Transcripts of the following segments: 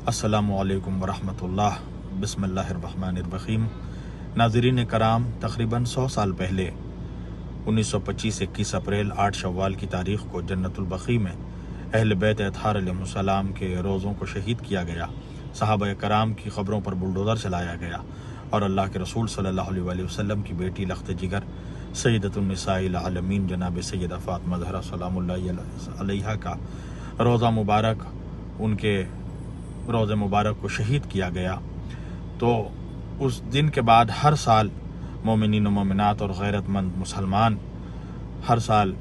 السلام علیکم ورحمۃ اللہ۔ بسم اللہ الرحمن الرحیم۔ ناظرین کرام، تقریباً 100 سال پہلے 1925 21 اپریل 8 شوال کی تاریخ کو جنت البقیع میں اہل بیت اطہار علیہ السلام کے روزوں کو شہید کیا گیا۔ صحابہ کرام کی قبروں پر بلڈوزر چلایا گیا اور اللہ کے رسول صلی اللہ علیہ وآلہ وسلم کی بیٹی لخت جگر سیدۃ النساء العالمین جناب سیدہ فاطمہ زہرا سلام اللہ علیہا کا روزہ مبارک، ان کے روز مبارک کو شہید کیا گیا۔ تو اس دن کے بعد ہر سال مومنین و مومنات اور غیرت مند مسلمان ہر سال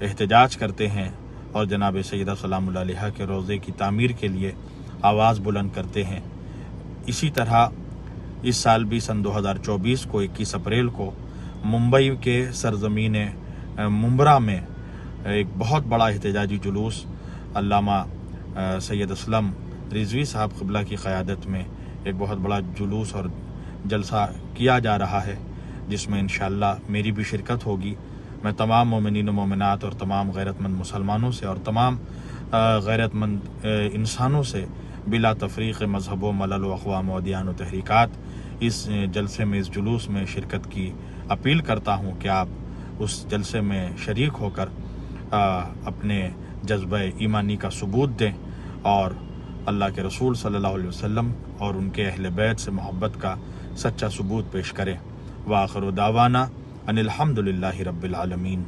احتجاج کرتے ہیں اور جناب سیدہ سلام اللہ علیہا کے روضے کی تعمیر کے لیے آواز بلند کرتے ہیں۔ اسی طرح اس سال بھی سن 2024 کو 21 اپریل کو ممبئی کے سرزمین ممبرا میں ایک بہت بڑا احتجاجی جلوس علامہ سید اسلم رضوی صاحب قبلہ کی قیادت میں ایک بہت بڑا جلوس اور جلسہ کیا جا رہا ہے، جس میں انشاءاللہ میری بھی شرکت ہوگی۔ میں تمام مومنین و مومنات اور تمام غیرت مند مسلمانوں سے اور تمام غیرت مند انسانوں سے بلا تفریق مذہب و ملل و اقوام و ادیان و تحریکات اس جلسے میں، اس جلوس میں شرکت کی اپیل کرتا ہوں کہ آپ اس جلسے میں شریک ہو کر اپنے جذبہ ایمانی کا ثبوت دیں اور اللہ کے رسول صلی اللہ علیہ وسلم اور ان کے اہل بیت سے محبت کا سچا ثبوت پیش کریں۔ وآخر دعوانا ان الحمد للہ رب العالمین۔